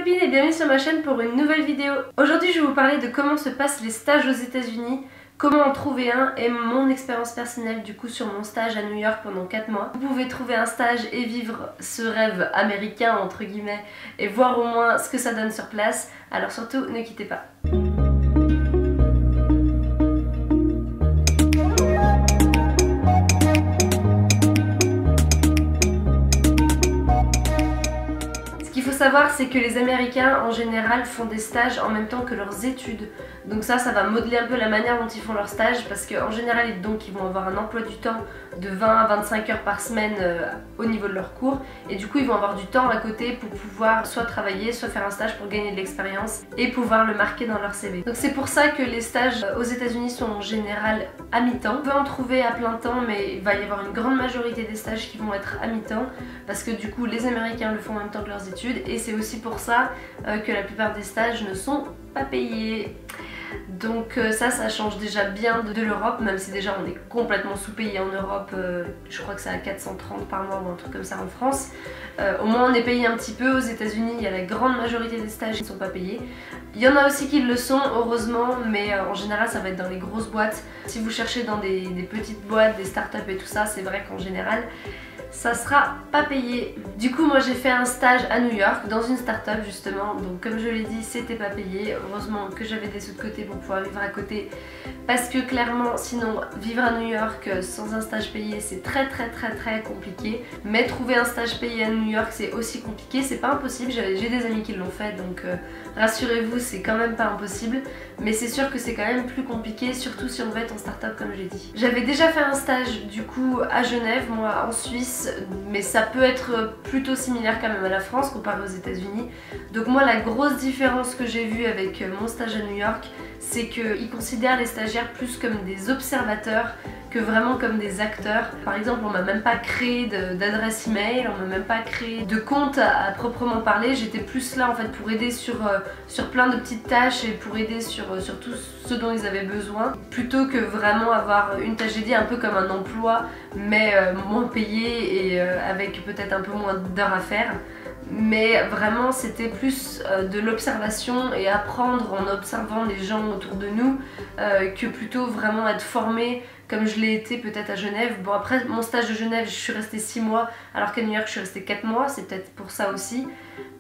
copines et bienvenue sur ma chaîne pour une nouvelle vidéo. Aujourd'hui je vais vous parler de comment se passent les stages aux États-Unis, comment en trouver un et mon expérience personnelle du coup sur mon stage à New York pendant 4 mois. Vous pouvez trouver un stage et vivre ce rêve américain entre guillemets et voir au moins ce que ça donne sur place, alors surtout ne quittez pas. Savoir, c'est que les Américains en général font des stages en même temps que leurs études, donc ça va modeler un peu la manière dont ils font leurs stages, parce qu'en général donc ils vont avoir un emploi du temps de 20 à 25 heures par semaine au niveau de leurs cours, et du coup ils vont avoir du temps à côté pour pouvoir soit travailler, soit faire un stage pour gagner de l'expérience et pouvoir le marquer dans leur CV. Donc c'est pour ça que les stages aux États-Unis sont en général à mi-temps. On peut en trouver à plein temps, mais il va y avoir une grande majorité des stages qui vont être à mi-temps, parce que du coup les Américains le font en même temps que leurs études, et c'est aussi pour ça que la plupart des stages ne sont pas payés. Donc ça change déjà bien de l'Europe, même si déjà on est complètement sous-payé en Europe, je crois que c'est à 430 par mois ou un truc comme ça en France. Au moins on est payé un petit peu. Aux États-Unis il y a la grande majorité des stages qui ne sont pas payés. Il y en a aussi qui le sont heureusement, mais en général ça va être dans les grosses boîtes. Si vous cherchez dans des petites boîtes, des startups et tout ça, c'est vrai qu'en général ça sera pas payé. Du coup moi j'ai fait un stage à New York dans une start-up justement, donc comme je l'ai dit c'était pas payé. Heureusement que j'avais des sous de côté pour pouvoir vivre à côté, parce que clairement sinon vivre à New York sans un stage payé c'est très compliqué. Mais trouver un stage payé à New York c'est aussi compliqué, c'est pas impossible, j'ai des amis qui l'ont fait, donc rassurez-vous c'est quand même pas impossible, mais c'est sûr que c'est quand même plus compliqué, surtout si on veut être en start-up comme j'ai dit. J'avais déjà fait un stage du coup à Genève, moi en Suisse, mais ça peut être plutôt similaire quand même à la France comparé aux États-Unis. Donc moi la grosse différence que j'ai vue avec mon stage à New York, c'est qu'ils considèrent les stagiaires plus comme des observateurs que vraiment comme des acteurs. Par exemple on m'a même pas créé d'adresse email, on m'a même pas créé de compte à proprement parler. J'étais plus là en fait pour aider sur plein de petites tâches et pour aider sur tout ce dont ils avaient besoin, plutôt que vraiment avoir une tâche dédiée un peu comme un emploi, mais moins payé et avec peut-être un peu moins d'heures à faire. Mais vraiment c'était plus de l'observation et apprendre en observant les gens autour de nous que plutôt vraiment être formé comme je l'ai été peut-être à Genève. Bon après mon stage de Genève je suis restée 6 mois alors qu'à New York je suis restée 4 mois, c'est peut-être pour ça aussi.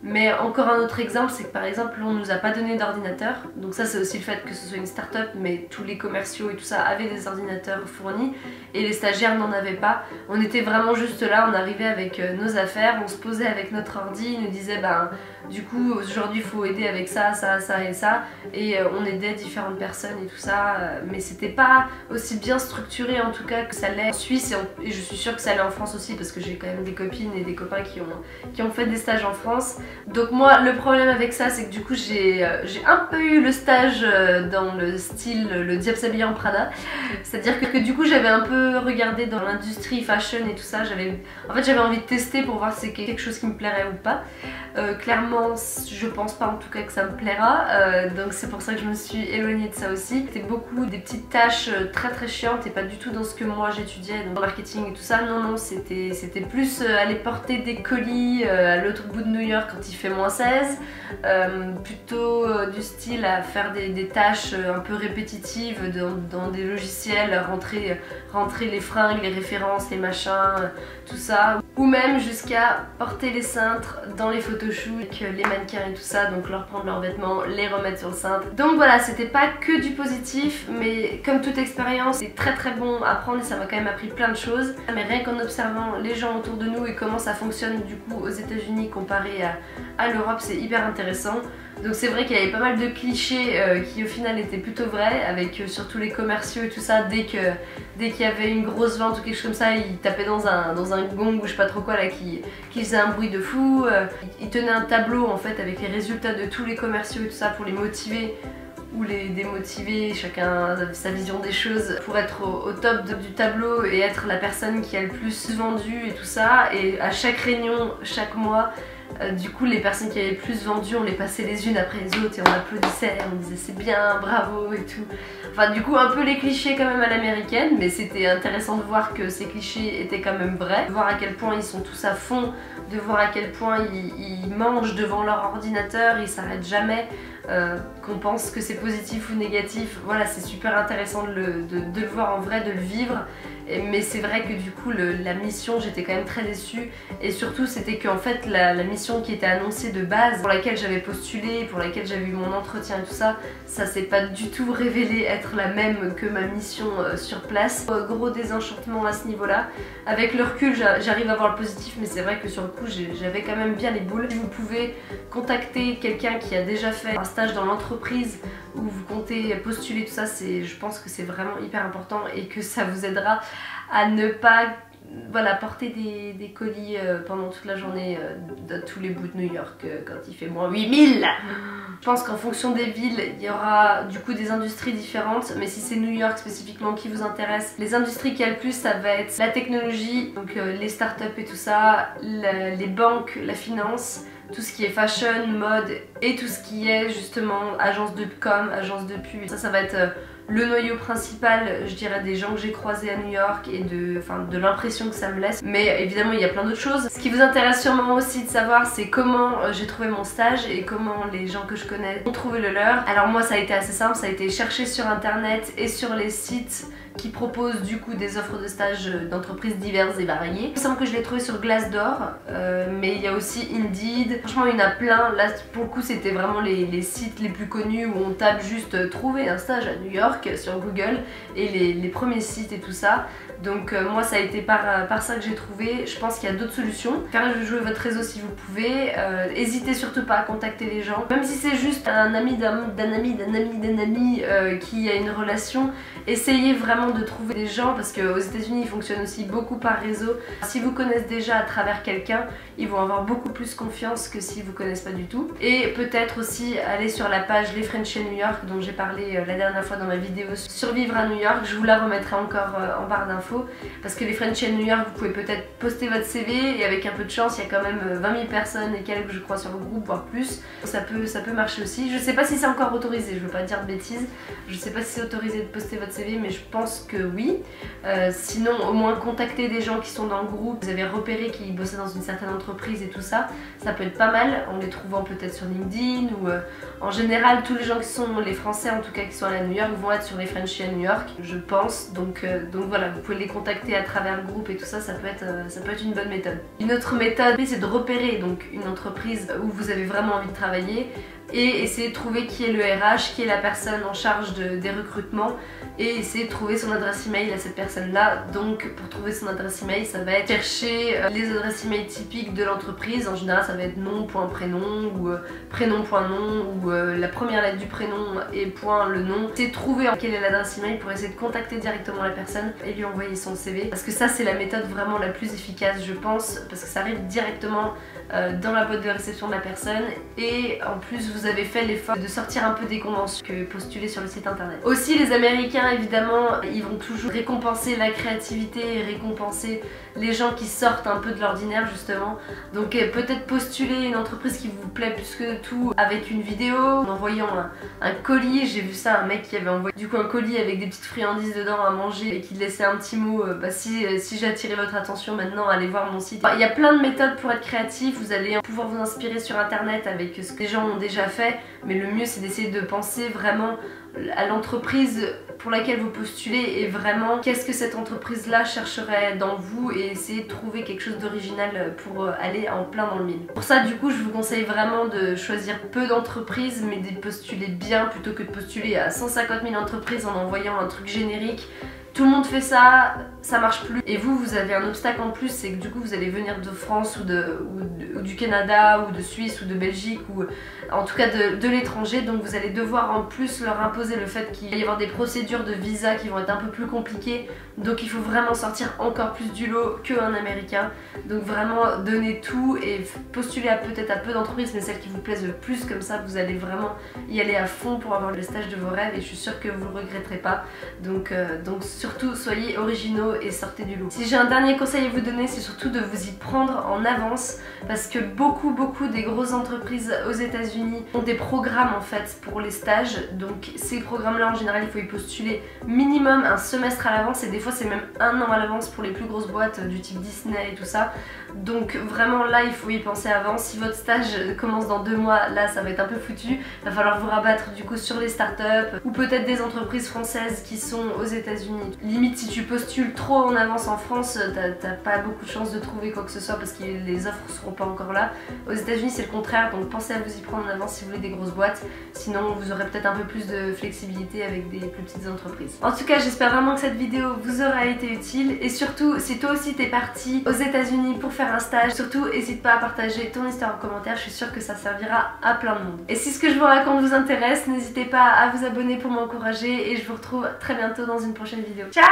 Mais encore un autre exemple, c'est que par exemple on nous a pas donné d'ordinateur, donc ça c'est aussi le fait que ce soit une start-up, mais tous les commerciaux et tout ça avaient des ordinateurs fournis et les stagiaires n'en avaient pas. On était vraiment juste là, on arrivait avec nos affaires, on se posait avec notre ordi, ils nous disaient ben du coup aujourd'hui il faut aider avec ça, ça, ça et ça, et on aidait différentes personnes et tout ça, mais c'était pas aussi bien structuré en tout cas que ça l'est en Suisse, et je suis sûre que ça l'est en France aussi parce que j'ai quand même des copines et des copains qui ont fait des stages en France. Donc moi le problème avec ça c'est que du coup j'ai un peu eu le stage dans le style le diable s'habille en Prada, c'est à dire que du coup j'avais un peu regardé dans l'industrie fashion et tout ça, en fait j'avais envie de tester pour voir si c'est quelque chose qui me plairait ou pas. Clairement je pense pas en tout cas que ça me plaira, donc c'est pour ça que je me suis éloignée de ça aussi. C'était beaucoup des petites tâches très chiantes et pas du tout dans ce que moi j'étudiais, dans le marketing et tout ça. Non c'était plus aller porter des colis à l'autre bout de New York quand il fait -16, plutôt du style à faire des tâches un peu répétitives dans des logiciels, rentrer les fringues, les références, les machins, tout ça, ou même jusqu'à porter les cintres dans les photoshoots avec les mannequins et tout ça, donc leur prendre leurs vêtements, les remettre sur le cintre. Donc voilà, c'était pas que du positif, mais comme toute expérience c'est très bon à apprendre et ça m'a quand même appris plein de choses. Mais rien qu'en observant les gens autour de nous et comment ça fonctionne du coup aux États-Unis comparé à l'Europe, c'est hyper intéressant. Donc c'est vrai qu'il y avait pas mal de clichés qui au final étaient plutôt vrais, avec surtout les commerciaux et tout ça. Dès qu'il y avait une grosse vente ou quelque chose comme ça, ils tapaient dans un gong ou je sais pas trop quoi là qui faisait un bruit de fou. Ils tenaient un tableau en fait avec les résultats de tous les commerciaux et tout ça pour les motiver ou les démotiver, chacun a sa vision des choses, pour être au top du tableau et être la personne qui a le plus vendu et tout ça. Et à chaque réunion, chaque mois, Du coup les personnes qui avaient le plus vendu, on les passait les unes après les autres et on applaudissait, on disait c'est bien, bravo et tout. Enfin du coup un peu les clichés quand même à l'américaine, mais c'était intéressant de voir que ces clichés étaient quand même vrais, de voir à quel point ils sont tous à fond, de voir à quel point ils mangent devant leur ordinateur, ils s'arrêtent jamais, qu'on pense que c'est positif ou négatif. Voilà, c'est super intéressant de le voir en vrai, de le vivre. Mais c'est vrai que du coup la mission, j'étais quand même très déçue, et surtout c'était qu'en fait la mission qui était annoncée de base, pour laquelle j'avais postulé, pour laquelle j'avais eu mon entretien et tout ça, ça s'est pas du tout révélé être la même que ma mission sur place. Gros désenchantement à ce niveau là. Avec le recul j'arrive à voir le positif, mais c'est vrai que sur le coup j'avais quand même bien les boules. Si vous pouvez contacter quelqu'un qui a déjà fait un stage dans l'entreprise où vous comptez postuler, tout ça, je pense que c'est vraiment hyper important et que ça vous aidera à ne pas porter des colis pendant toute la journée de tous les bouts de New York quand il fait moins 8000. Je pense qu'en fonction des villes, il y aura du coup des industries différentes, mais si c'est New York spécifiquement qui vous intéresse, les industries qu'il y a le plus, ça va être la technologie, donc les startups et tout ça, les banques, la finance, tout ce qui est fashion, mode et tout ce qui est justement agence de com, agence de pub. Ça va être le noyau principal, je dirais, des gens que j'ai croisés à New York et de l'impression que ça me laisse. Mais évidemment il y a plein d'autres choses. Ce qui vous intéresse sûrement aussi de savoir, c'est comment j'ai trouvé mon stage et comment les gens que je connais ont trouvé le leur. Alors moi ça a été assez simple, ça a été chercher sur internet et sur les sites qui proposent du coup des offres de stage d'entreprises diverses et variées. Il me semble que je l'ai trouvé sur Glassdoor, mais il y a aussi Indeed. Franchement il y en a plein. Là pour le coup c'était vraiment les sites les plus connus où on tape juste trouver un stage à New York sur Google et les premiers sites et tout ça. Donc moi ça a été par ça que j'ai trouvé. Je pense qu'il y a d'autres solutions. Faire jouer votre réseau si vous pouvez. Hésitez surtout pas à contacter les gens. Même si c'est juste un ami d'un ami qui a une relation, essayez vraiment de trouver des gens, parce qu'aux États-Unis ils fonctionnent aussi beaucoup par réseau. Si vous connaissez déjà à travers quelqu'un, ils vont avoir beaucoup plus confiance que s'ils vous connaissent pas du tout. Et peut-être aussi aller sur la page Les Frenchies New York dont j'ai parlé la dernière fois dans ma vidéo Survivre à New York. Je vous la remettrai encore en barre d'infos, parce que Les Frenchies New York, vous pouvez peut-être poster votre CV et avec un peu de chance il y a quand même 20 000 personnes et quelques je crois sur le groupe, voire plus. Ça peut marcher aussi. Je sais pas si c'est encore autorisé, je veux pas dire de bêtises, je sais pas si c'est autorisé de poster votre CV, mais je pense que oui. Sinon au moins contacter des gens qui sont dans le groupe, vous avez repéré qu'ils bossaient dans une certaine entreprise et tout ça, ça peut être pas mal en les trouvant peut-être sur LinkedIn ou en général tous les gens qui sont, les Français en tout cas qui sont allés à New York vont être sur les Frenchies à New York, je pense. Donc voilà, vous pouvez les contacter à travers le groupe et tout ça, ça peut être une bonne méthode. Une autre méthode c'est de repérer donc une entreprise où vous avez vraiment envie de travailler et essayer de trouver qui est le RH, qui est la personne en charge des recrutements, et essayer de trouver son adresse email à cette personne là. Donc pour trouver son adresse email, ça va être chercher les adresses email typiques de l'entreprise. En général ça va être nom.prénom ou prénom.nom ou la première lettre du prénom et point le nom. C'est trouver quelle est l'adresse email pour essayer de contacter directement la personne et lui envoyer son CV, parce que ça c'est la méthode vraiment la plus efficace je pense, parce que ça arrive directement dans la boîte de réception de la personne, et en plus vous avez fait l'effort de sortir un peu des conventions que postuler sur le site internet. Aussi les Américains évidemment ils vont toujours récompenser la créativité et récompenser les gens qui sortent un peu de l'ordinaire justement. Donc peut-être postuler une entreprise qui vous plaît plus que tout avec une vidéo, en envoyant un colis. J'ai vu ça, un mec qui avait envoyé du coup un colis avec des petites friandises dedans à manger et qui laissait un petit mot, si j'ai attiré votre attention maintenant allez voir mon site. Il y a plein de méthodes pour être créatif, vous allez pouvoir vous inspirer sur internet avec ce que les gens ont déjà fait, mais le mieux c'est d'essayer de penser vraiment à l'entreprise pour laquelle vous postulez et vraiment qu'est-ce que cette entreprise là chercherait dans vous, et essayer de trouver quelque chose d'original pour aller en plein dans le mille. Pour ça du coup je vous conseille vraiment de choisir peu d'entreprises, mais de postuler bien plutôt que de postuler à 150 000 entreprises en envoyant un truc générique. Tout le monde fait ça, ça marche plus. Et vous avez un obstacle en plus, c'est que du coup vous allez venir de France ou du Canada ou de Suisse ou de Belgique, ou en tout cas de l'étranger, donc vous allez devoir en plus leur imposer le fait qu'il va y avoir des procédures de visa qui vont être un peu plus compliquées, donc il faut vraiment sortir encore plus du lot qu'un américain. Donc vraiment donnez tout et postulez peut-être à peu d'entreprises, mais celles qui vous plaisent le plus, comme ça vous allez vraiment y aller à fond pour avoir le stage de vos rêves, et je suis sûre que vous ne le regretterez pas. Donc surtout soyez originaux et sortez du lot. Si j'ai un dernier conseil à vous donner, c'est surtout de vous y prendre en avance parce que beaucoup des grosses entreprises aux États-Unis ont des programmes en fait pour les stages. Donc ces programmes là en général il faut y postuler minimum un semestre à l'avance et des fois c'est même un an à l'avance pour les plus grosses boîtes du type Disney et tout ça. Donc vraiment là il faut y penser avant. Si votre stage commence dans 2 mois, là ça va être un peu foutu. Il va falloir vous rabattre du coup sur les startups ou peut-être des entreprises françaises qui sont aux États-Unis. Limite si tu postules trop en avance en France, t'as pas beaucoup de chance de trouver quoi que ce soit parce que les offres seront pas encore là. Aux États-Unis c'est le contraire, donc pensez à vous y prendre en avance si vous voulez des grosses boîtes. Sinon vous aurez peut-être un peu plus de flexibilité avec des plus petites entreprises. En tout cas j'espère vraiment que cette vidéo vous aura été utile et surtout si toi aussi t'es parti aux États-Unis pour faire un stage, surtout n'hésite pas à partager ton histoire en commentaire, je suis sûre que ça servira à plein de monde. Et si ce que je vous raconte vous intéresse, n'hésitez pas à vous abonner pour m'encourager et je vous retrouve très bientôt dans une prochaine vidéo. Ciao!